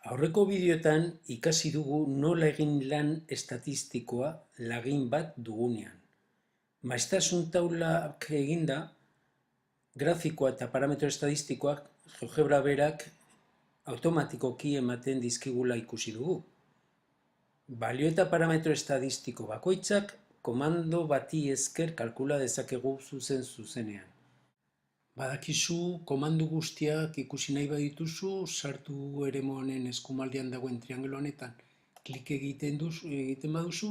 Aurreko bideoetan ikasi dugu nola egin lan estatistikoa lagin bat dugunean. Maiztasun taulak eginda, grafikoa eta parametro estatistikoak GeoGebra berak automatikoki ematen dizkigula ikusi dugu. Balio eta parametro estatistiko bakoitzak komando bati esker kalkula dezakegu zuzenean. Badakizu komandu guztiak ikusi nahi badituzu, sartu eremu honen eskumaldean dagoen triangelo honetan klik egiten baduzu,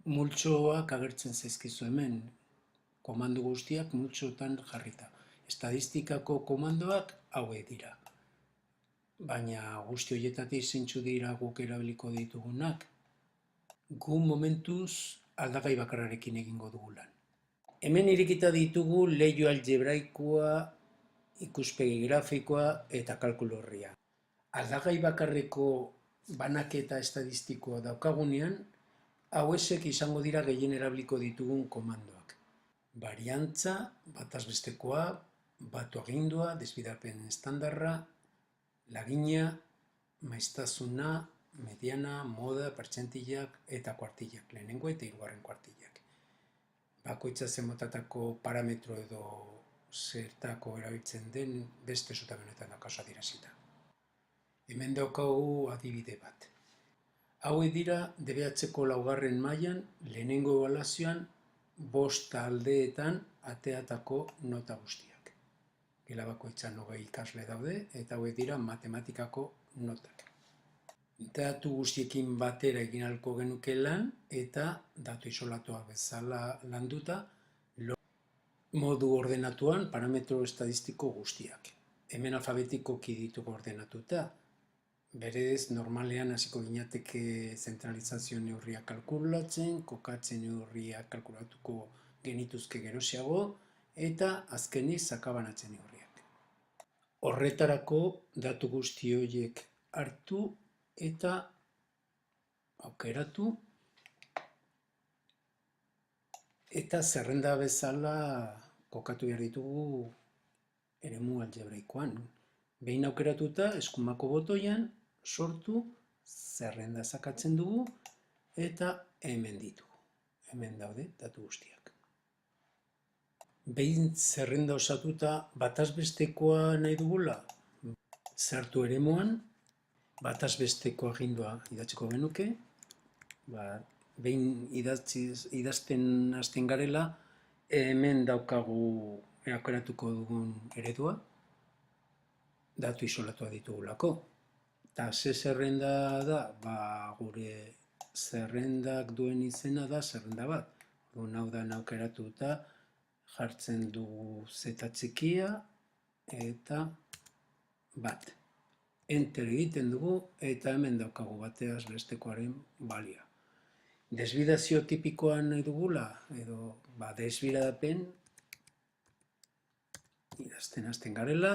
multzoak agertzen zaizkizu hemen, komandu guztiak multzotan jarrita. Estadistikako komandoak hauek dira. Baina guzti horietatik zeintzu dira guk erabiliko ditugunak, gu momentuz aldagai bakarrarekin egingo dugu lan. Hemen irekita ditugu leiho algebraikoa, ikuspegi grafikoa eta kalkulu horria. Aldagai bakarreko banaketa estadistikoa daukagunean, hauesek izango dira gehien erabiliko ditugun komandoak. Variantza, batazbestekoa, batu agindua, desbidarpen estandarra, lagina, maiztasuna, mediana, moda, pertsentillak eta kuartillak, lehenengo eta hirugarren kuartillak. Bakoitza zenmotatako parametro edo zertako erabiltzen den beste zutabenetan daukazu adierazita. Hemen daukagu adibide bat. Hauek dira DBH-ko laugarren mailan lehenengo ebaluazioan 5 aldeetan ateatako nota guztiak. Gela bakoitzan 20 ikasle daude eta hauek dira matematikako notak. Datu guztiekin batera egin ahalko genuke lan eta datu isolatuak bezala landuta modu ordenatuan parametro estadistiko guztiak. Hemen alfabetikoki ditugu ordenatuta. Berez, normalean hasiko ginateke zentralizazio neurriak kalkulatzen, kokatze neurriak kalkulatuko genituzke geroxeago, eta azkenik sakabanatzen neurriak. Horretarako datu guzti horiek hartu eta aukeratu eta zerrenda bezala kokatu behar ditugu eremu algebraikoan. Behin aukeratuta, eskumako botoian sortu, zerrenda sakatzen dugu eta hemen ditugu. Hemen daude datu guztiak. Behin zerrenda osatuta batazbestekoa nahi dugula, sartu eremuan, batazbesteko agindua idatziko genuke, behin idazten hasten garela, hemen daukagu aukeratuko dugun eredua, datu isolatua ditugulako. Eta ze zerrenda da? Gure zerrendak duen izena da zerrenda bat. Hau da aukeratuta jartzen dugu zeta txikia eta bat. Enter egiten dugu eta hemen daukagu bateaz bestekoaren balioa. Desbidazio tipikoa nahi dugula, edo desbidadapen, idazten hasten garela,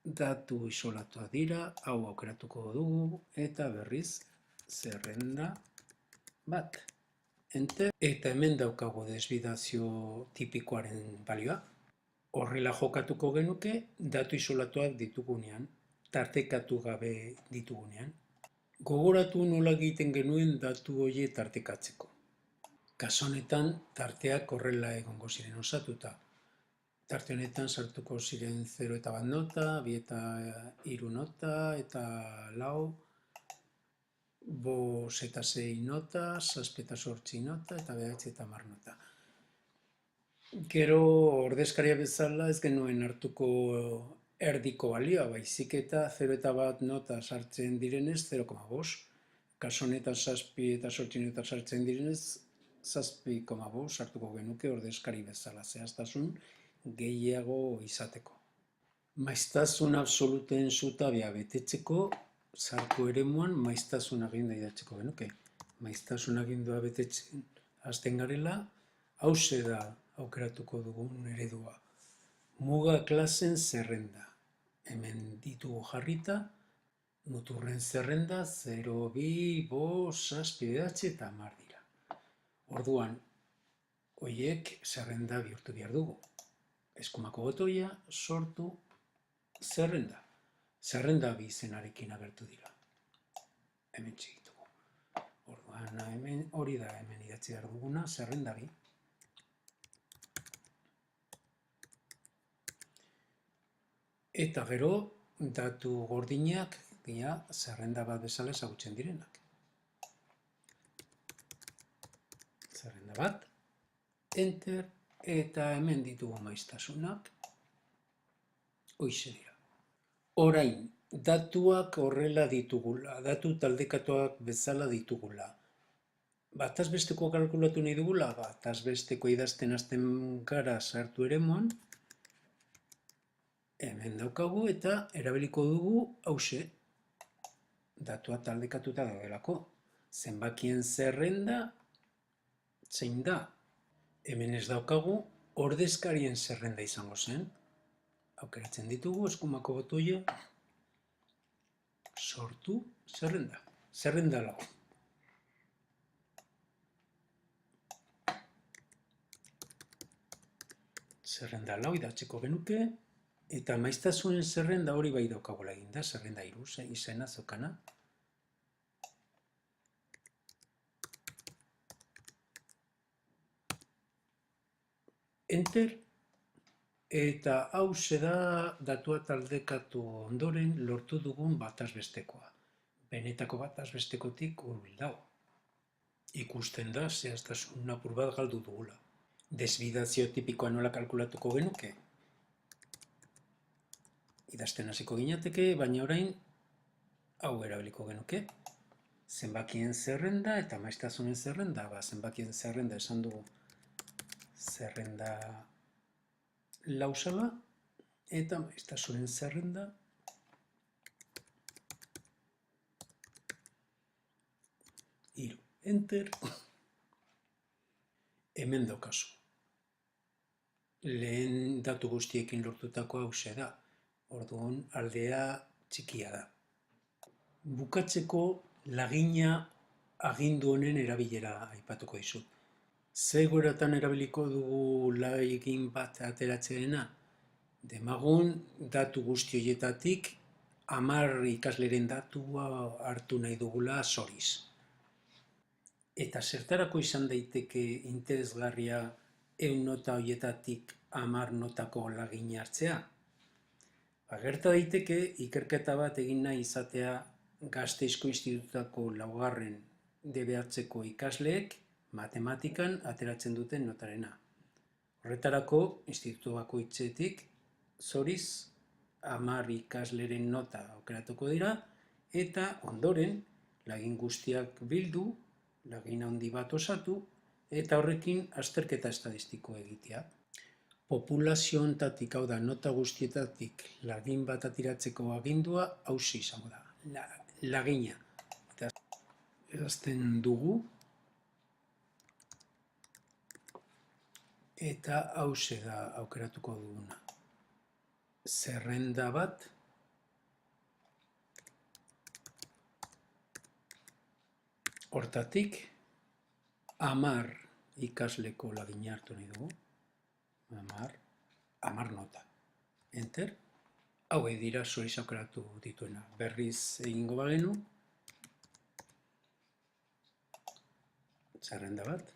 datu isolatuak dira, hau aukeratuko dugu, eta berriz zerrenda bat. Enter, eta hemen daukagu desbidazio tipikoaren balioa. Horrela jokatuko genuke, datu isolatuak ditugunean, tartekatu gabe ditugunean. Gogoratu nola egiten genuen datu horiek tartekatzeko. Kasu honetan, tarteak horrela egongo ziren osatuta. Tarte honetan sartuko ziren 0 eta 1 nota, 2 eta 3 nota, eta 4, 5 eta 6 nota, 7 eta 8 nota, eta 9 eta 10 nota. Gero ordezkaria bezala ez genuen hartuko erdiko balioa, baizik eta 0 eta 1 nota sartzen direnez 0,5. Kasu honetan 7 eta 8 nota sartzen direnez 7,5 sartuko genuke ordezkari bezala, zehaztasun gehiago izateko. Maiztasun absoluten zutabea betetzeko, sartu eremuan maiztasun agindua idatziko genuke. Maiztasun agindua betetzen hasten garela, hauxe da aukeratuko dugun eredua. Muga klasen zerrenda. Hemen ditugu jarrita, muturren zerrenda 0, 2, 5, 6, 9 eta 10 dira. Orduan, horiek zerrenda bihurtu behar dugu. Eskumako botoia, sortu, zerrenda. Zerrenda bi izenarekin agertu dira. hemen txigitugu. Orduan, hemen hori da hemen idatzi behar duguna, zerrenda bi. Eta gero, datu gordinak dira zerrenda bat bezala ezagutzen direnak. Zerrenda bat, enter, eta hemen ditugu maiztasunak, hoize dira. Orain, datuak horrela ditugula, datu taldekatuak bezala ditugula. Bataz besteko kalkulatu nahi dugula, bataz besteko idazten hasten gara sartu eremuan, hemen daukagu eta erabiliko dugu hauxe, datua taldekatuta daudelako. Zenbakien zerrenda zein da. Hemen ez daukagu ordezkarien zerrenda izango zen. Aukeratzen ditugu eskumako botoia, sortu zerrenda. Zerrenda lau. Zerrenda lau idatzeko genuke, eta maiztasunen zerrenda hori bai daukagula eginda, zerrenda 3 izena zokana. Enter, eta hauxe da datua taldekatu ondoren lortu dugun bataz bestekoa. Benetako bataz bestekotik hurbil dago. Ikusten da zehaztasun apur bat galdu dugula. Desbidazio tipikoa nola kalkulatuko genuke? Idazten hasiko ginateke, baina orain hau erabiliko genuke. Zenbakien zerrenda eta maiztasunen zerrenda. Zenbakien zerrenda esan dugu zerrenda lauzala eta maiztasunen zerrenda hiru. Enter. Hemen daukazu. Lehen datu guztiekin lortutako hauxe da. Orduan aldea txikia da. Bukatzeko lagina agindu honen erabilera aipatuko dizut. Ze egoeratan erabiliko dugu lagin bat ateratzearena? Demagun datu guzti horietatik 10 ikasleren datua hartu nahi dugula zoriz. Eta zertarako izan daiteke interesgarria 100 nota horietatik 10 notako lagina hartzea? Gerta daiteke ikerketa bat egin nahi izatea Gasteizko Institututako 4. DBH-ko ikasleek matematikan ateratzen duten notarena. Horretarako, institutu bakoitzetik zoriz 10 ikasleren nota aukeratuko dira eta ondoren lagin guztiak bildu, lagin handi bat osatu eta horrekin azterketa estatistiko egitea. Populazio honetatik, hau da, nota guztietatik lagin bat ateratzeko agindua hauxe izango da, lagina. Eta idazten dugu eta hauxe da aukeratuko duguna. Zerrenda bat, hortatik 10 ikasleko lagina hartu nahi dugu. 10 nota. Enter. Hauek dira zoriz aukeratu dituena. Berriz egingo bagenu. Zerrenda bat.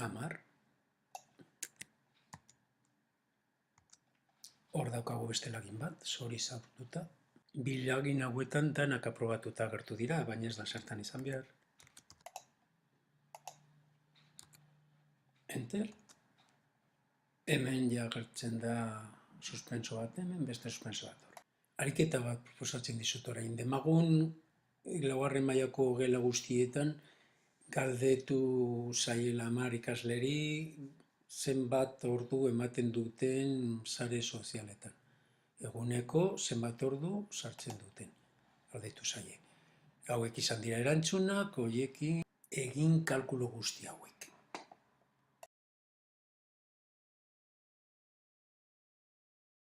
Hamar. Hor daukagu beste lagin bat, zoriz hartuta. Bi lagin hauetan danak aprobatuta agertu dira, baina ez da zertan izan behar. Enter. Hemen ja agertzen da suspenso bat, hemen beste suspenso bat hor. Ariketa bat proposatzen dizut orain. Demagun 4. mailako gela guztietan galdetu zaiela 10 ikasleri zenbat ordu ematen duten sare sozialetan. Eguneko zenbat ordu sartzen duten. Galdetu zaie. Hauek izan dira erantzunak, horiekin egin kalkulo guzti hauek.